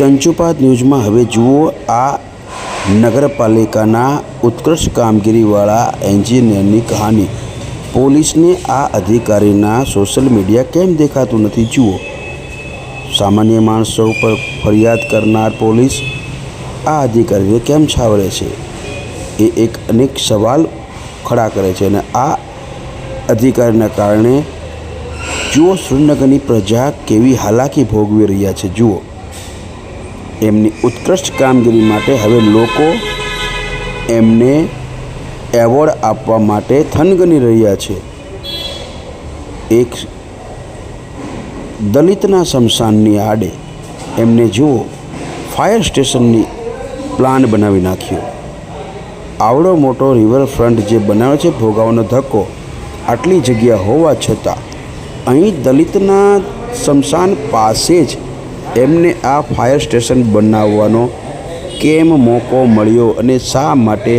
ચંચુપાદ ન્યૂઝમાં હવે જુઓ આ નગરપાલિકાના ઉત્કૃષ્ટ કામગીરીવાળા એન્જિનિયરની કહાની। પોલીસને આ અધિકારીના સોશિયલ મીડિયા કેમ દેખાતું નથી જુઓ। સામાન્ય માણસો ઉપર ફરિયાદ કરનાર પોલીસ આ અધિકારીને કેમ છાવરે છે એ એક અનેક સવાલ ખડા કરે છે। અને આ અધિકારીના કારણે જુઓ સુરેન્દ્રનગરની પ્રજા કેવી હાલાકી ભોગવી રહ્યા છે। જુઓ એમની ઉત્કૃષ્ટ કામગીરી માટે હવે લોકો એમને એવોર્ડ આપવા માટે થનગની રહ્યા છે। એક દલિતના સ્મશાનની આડે એમને જુઓ ફાયર સ્ટેશનની પ્લાન બનાવી નાખ્યો। આવડો મોટો રિવરફ્રન્ટ જે બનાવે છે ભોગાવાનો ધક્કો, આટલી જગ્યા હોવા છતાં અહીં દલિતના સ્મશાન પાસે જ એમને આ ફાયર સ્ટેશન બનાવવાનો કેમ મોકો મળ્યો અને શા માટે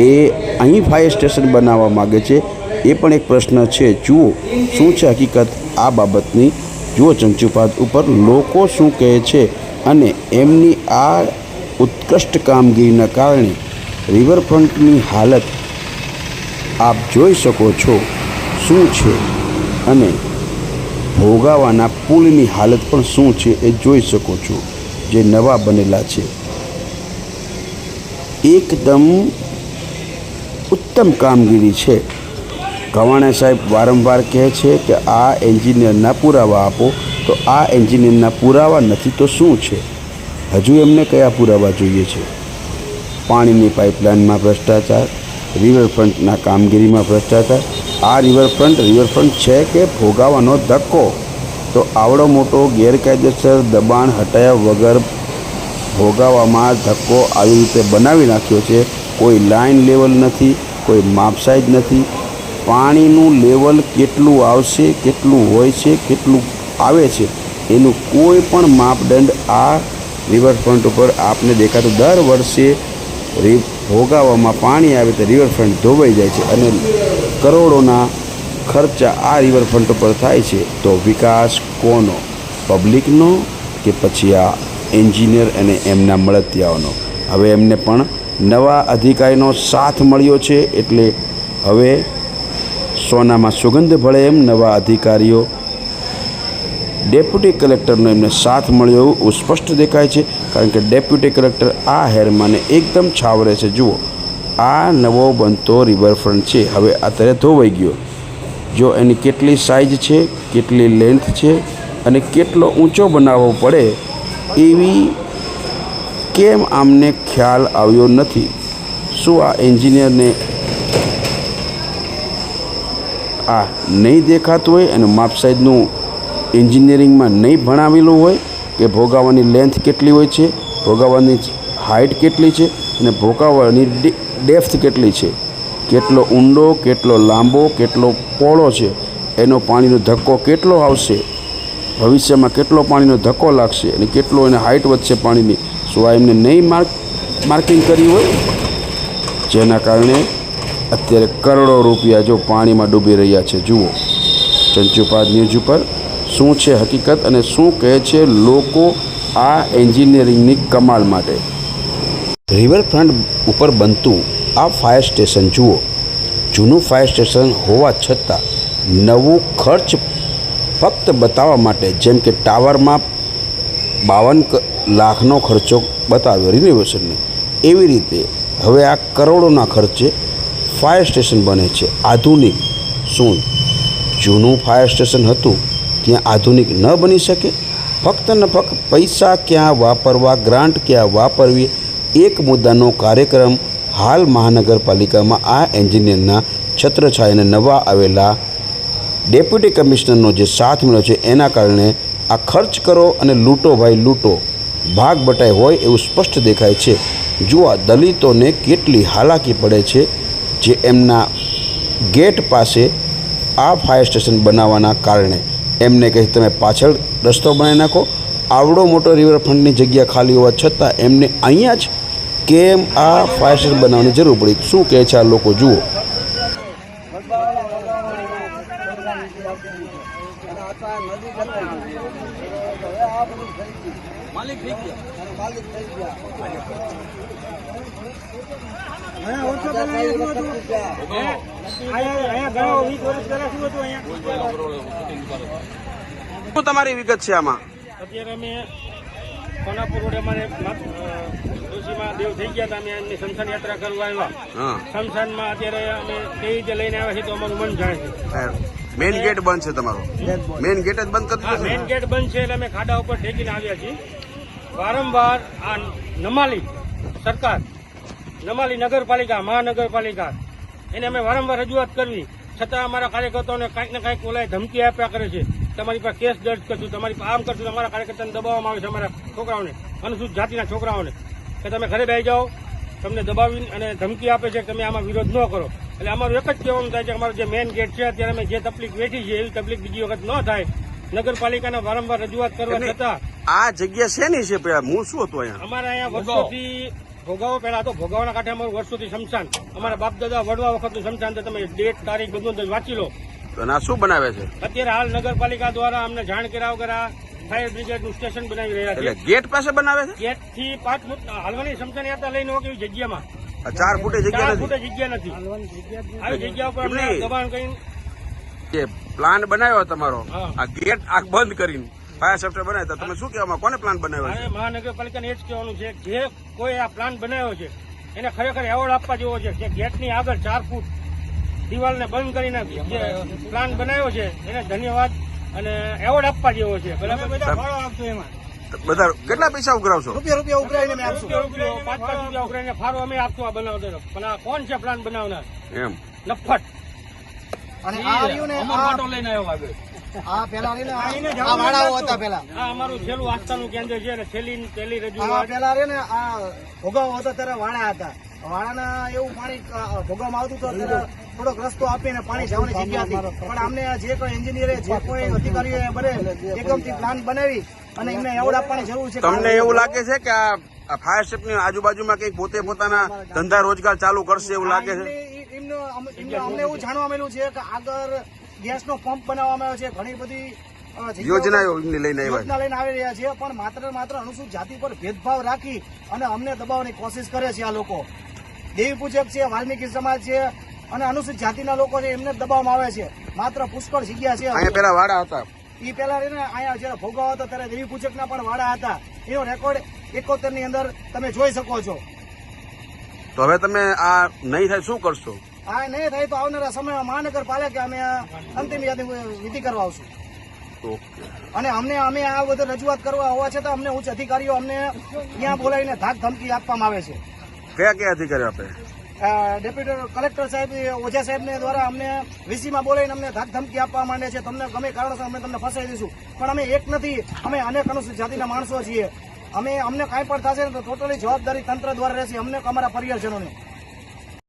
એ અહીં ફાયર સ્ટેશન બનાવવા માગે છે એ પણ એક પ્રશ્ન છે। જુઓ શું છે હકીકત આ બાબતની, જુઓ ચંચુપાદ ઉપર લોકો શું કહે છે અને એમની આ ઉત્કૃષ્ટ કામગીરીના કારણે રિવરફ્રન્ટની હાલત આપ જોઈ શકો છો શું છે અને ભોગાવાના પુલની હાલત પણ શું છે એ જોઈ શકો છો જે નવા બનેલા છે। એકદમ ઉત્તમ કામગીરી છે। ગવાણા સાહેબ વારંવાર કહે છે કે આ એન્જિનિયરના પુરાવા આપો, તો આ એન્જિનિયરના પુરાવા નથી તો શું છે? હજુ એમને કયા પુરાવા જોઈએ છે? પાણીની પાઇપલાઇનમાં ભ્રષ્ટાચાર, રિવરફ્રન્ટના કામગીરીમાં ભ્રષ્ટાચાર। આ રિવરફ્રન્ટ છે કે ભોગાવાનો ધક્કો? તો આવડો મોટો ગેરકાયદેસર દબાણ હટાયા વગર ભોગાવામાં ધક્કો આવી રીતે બનાવી નાખ્યો છે। કોઈ લાઇન લેવલ નથી, કોઈ માપસાઈજ નથી। પાણીનું લેવલ કેટલું આવશે, કેટલું હોય છે, કેટલું આવે છે એનું કોઈ પણ માપદંડ આ રિવરફ્રન્ટ ઉપર આપને દેખાતું। દર વર્ષે ભોગાવામાં પાણી આવે તો રિવરફ્રન્ટ ધોવાઈ જાય છે અને કરોડોના ખર્ચા આ રિવરફ્રન્ટ ઉપર થાય છે। તો વિકાસ કોનો? પબ્લિકનો કે પછી આ એન્જિનિયર અને એમના મળતિયાઓનો? હવે એમને પણ નવા અધિકારીનો સાથ મળ્યો છે એટલે હવે સોનામાં સુગંધ ભળે એમ નવા અધિકારીઓ, ડેપ્યુટી કલેક્ટરનો એમને સાથ મળ્યો એવું સ્પષ્ટ દેખાય છે। કારણ કે ડેપ્યુટી કલેક્ટર આ હેરમાને એકદમ છાવરે છે। જુઓ આ નવો બનતો રિવરફ્રન્ટ છે હવે અત્યારે ધોવાઈ ગયો। જો એની કેટલી સાઇઝ છે, કેટલી લેન્થ છે અને કેટલો ઊંચો બનાવવો પડે એવી કેમ આમને ખ્યાલ આવ્યો નથી? શું આ એન્જિનિયરને આ નહીં દેખાતું હોય અને માપ સાઇઝનું એન્જિનિયરિંગમાં નહીં ભણાવેલું હોય કે ભોગાવાની લેન્થ કેટલી હોય છે, ભોગાવાની હાઇટ કેટલી છે અને ભોગાવાની ડેપ્થ કેટલી છે, કેટલો ઊંડો, કેટલો લાંબો, કેટલો પહોળો છે, એનો પાણીનો ધક્કો કેટલો આવશે, ભવિષ્યમાં કેટલો પાણીનો ધક્કો લાગશે અને કેટલો એને હાઇટ વધશે પાણીની, શું આ એમને નહીં માર્કિંગ કરી હોય? જેના કારણે અત્યારે કરોડો રૂપિયા જો પાણીમાં ડૂબી રહ્યા છે। જુઓ ચંચુપાદ ન્યૂઝ ઉપર શું છે હકીકત અને શું કહે છે લોકો આ એન્જિનિયરિંગની કમાલ માટે। રિવરફ્રન્ટ ઉપર બનતું આ ફાયર સ્ટેશન જુઓ, જૂનું ફાયર સ્ટેશન હોવા છતાં નવું ખર્ચ ફક્ત બતાવવા માટે, જેમ કે ટાવરમાં 52 લાખનો ખર્ચો બતાવ્યો રિનોવેશનને, એવી રીતે હવે આ કરોડોના ખર્ચે ફાયર સ્ટેશન બને છે આધુનિક। શું જૂનું ફાયર સ્ટેશન હતું ત્યાં આધુનિક ન બની શકે? ફક્ત ને ફક્ત પૈસા ક્યાં વાપરવા, ગ્રાન્ટ ક્યાં વાપરવી, એક મુદ્દાનો કાર્યક્રમ હાલ મહાનગરપાલિકામાં આ એન્જિનિયરના છત્રછાયાને નવા આવેલા ડેપ્યુટી કમિશનરનો જે સાથ મળ્યો છે એના કારણે આ ખર્ચ કરો અને લૂંટો ભાઈ લૂંટો, ભાગ બટાઈ હોય એવું સ્પષ્ટ દેખાય છે। જુઓ દલિતોને કેટલી હાલાકી પડે છે જે એમના ગેટ પાસે આ ફાયર સ્ટેશન બનાવવાના કારણે એમને કહે તમે પાછળ રસ્તો બનાવી નાખો। આવડો મોટો રિવરફ્રન્ટની જગ્યા ખાલી હોવા છતાં એમને અહીંયા જ કેમ આ ફાયર સ્ટેશન બનાવવાની જરૂર પડી? શું કહે છે આ લોકો જુઓ। માલિક થઈ ગયો। શું તમારી વિગત છે આમાં? અત્યારે અમે કોનાપુર રોડે અમારે તુલસીમાં દેવ થઈ ગયા હતા. અમે એમની શમશાન યાત્રા કરવા આવ્યા. હા, શમશાનમાં અત્યારે અમે કઈ રીતે લઈને આવ્યા છીએ તો અમારું મન જાણે છે. મેઇન ગેટ બંધ છે તમારો? મેઇન ગેટ જ બંધ કરી દીધો મેઇન ગેટ બંધ છે એટલે અમે ખાડા ઉપર ઠેકીને આવ્યા છીએ. વારંવાર આ નમાલી સરકાર, નમાલી નગરપાલિકા, મહાનગરપાલિકા એને અમે વારંવાર રજૂઆત કરવી છતાં અમારા કાર્યકર્તાઓને કાંઈક ને કાંઈક ઓલાએ ધમકી આપ્યા કરે છે. તમારી પાસે કેસ દર્જ કરશું, તમારી પાસે આમ કરશું. અમારા કાર્યકર્તાને દબાવવામાં આવે છે, અમારા છોકરાઓને, અનુસૂચિત જાતિના છોકરાઓને, કે તમે ઘરે બેસી જાઓ. તમને દબાવી અને ધમકી આપે છે કે તમે આમાં વિરોધ ન કરો. એટલે અમારું એક જ કહેવાનું થાય છે કે અમારો જે મેઇન ગેટ છે અત્યારે અમે જે તકલીફ વેઠી છે એવી તકલીફ બીજી વખત ન થાય. નગરપાલિકાને વારંવાર રજૂઆત કરવા છતાં આ જગ્યા શેની છે? હું શું હતું અહીંયા? અમારે અહીંયા વર્ષોથી ભોગાવો, પહેલા તો ભોગાવાના કાંઠે અમારું વર્ષોથી શમશાન, અમારા બાપ દાદા વડવા વખતનું શમશાન છે. તમે ડેટ, તારીખ બધું વાંચી લો. અને આ શું બનાવે છે? અત્યારે હાલ નગરપાલિકા દ્વારા અમને જાણ કર્યા વગર આ ફાયર બ્રિગેડનું સ્ટેશન બનાવી રહ્યા છે. એટલે ગેટ પાસે બનાવે છે? ગેટ થી 5 ફૂટ હાલવાની શમશાન યાત્રા લઈને હોય એવી જગ્યામાં 4 ફૂટે જગ્યા 4 નથી? ફૂટે જગ્યા નથી. આવી જગ્યા ઉપર અમને દબાણ કરીને જે પ્લાન બનાવ્યો તમારો, હા. આ ગેટ આખ બંધ કરીને ફાયર સેફ્ટી બનાવ્યા, તમે શું કહેવા? કોને પ્લાન બનાવ્યો છે? મારે મહાનગરપાલિકાને એ જ કહેવાનું છે કે જે કોઈ આ પ્લાન બનાવ્યો છે એને ખરેખર એવોર્ડ આપવા જેવો છે કે ગેટની આગળ 4 ફૂટ દિવાલને બંધ કરીને જે પ્લાન બનાવ્યો છે એને ધન્યવાદ અને એવોર્ડ આપવા જેવો છે. બરાબર, બધા ફાળો આપશો એમાં. બધા કેટલા પૈસા ઉઘરાવશો? રૂપિયા ઉઘરાવીને અમે આપશું. રૂપિયો 5-5 રૂપિયા ઉઘરાઈને ફાળો અમે આપશું આ બનાવવાનો. પણ આ કોણ છે પ્લાન બનાવનાર? એમ નફટ. અને આ રહ્યું ને આ પેલા રહ્યું ને આ વાડાઓ હતા પેલા. આ અમારું છેલ્લું આસ્થાનું કેન્દ્ર છે અને પહેલી આ રજૂઆત પેલા રહ્યું ને આ ભોગાવો હતો ત્યારે વાડા હતા. વાડાના એવું પાણી ભોગાવવામાં આવતું હતું ત્યારે થોડોક રસ્તો આપીને પાણી જવાની જગ્યા હતી. પણ અમને જે કોઈ એન્જિનિયરે, જે કોઈ અધિકારીએ બને એકમથી પ્લાન બનાવી અને એમને એવોર્ડ આપવાની જરૂર છે. તમને એવું લાગે છે કે આ ફાયર સેફ્ટી આજુબાજુમાં કઈક પોતે પોતાના ધંધા રોજગાર ચાલુ કરશે એવું લાગે છે? અમને એવું જાણવા મળ્યું છે કે આગળ ગેસનો પંપ બનાવવામાં આવ્યો છે. ઘણી બધી યોજનાઓ લઈને આવ્યા યોજના લઈને આવી રહ્યા છે. પણ માત્ર અનુસૂચિત જાતિ પર ભેદભાવ રાખી અને અમને દબાવવાની કોશિશ કરે છે આ લોકો. દેવી પૂજક છે, વાલ્મીકી સમાજ છે અને અનુસૂચિત જાતિના લોકો છે એમને દબાવવામાં આવે છે. માત્ર પુષ્કળ જગ્યા છે. અહીંયા પેલા વાડા હતા? એ પેલા અહીંયા જયારે ભોગાવો હતો ત્યારે દેવી પૂજકના પણ વાડા હતા. એનો રેકોર્ડ 71 ની અંદર તમે જોઈ શકો છો. તો હવે તમે આ નહીં થાય શું કરશો? આ નહીં થાય તો આવનારા સમયમાં મહાનગરપાલિકા અમે અંતિમ વિધિ કરવા આવશું. અને અમે આ બધું રજૂઆત કરવા હોવા છતાં અમને ઉચ્ચ અધિકારીઓ અમને ત્યાં બોલાવીને ધાક ધમકી આપવામાં આવે છે. કયા કયા અધિકારી આપે? ડેપ્યુટી કલેક્ટર સાહેબ, ઓઝા સાહેબને દ્વારા અમને વીસીમાં બોલાવીને અમને ધાક ધમકી આપવા માંડે છે. તમને ગમે કારણોસર અમે તમને ફસાઈ દઈશું. પણ અમે એક નથી, અમે અનેક અનુસૂચિત જાતિના માણસો છીએ. અમને કાંઈ પણ થશે ને તો ટોટલી જવાબદારી તંત્ર દ્વારા રહેશે, અમને અમારા પરિવારજનોને.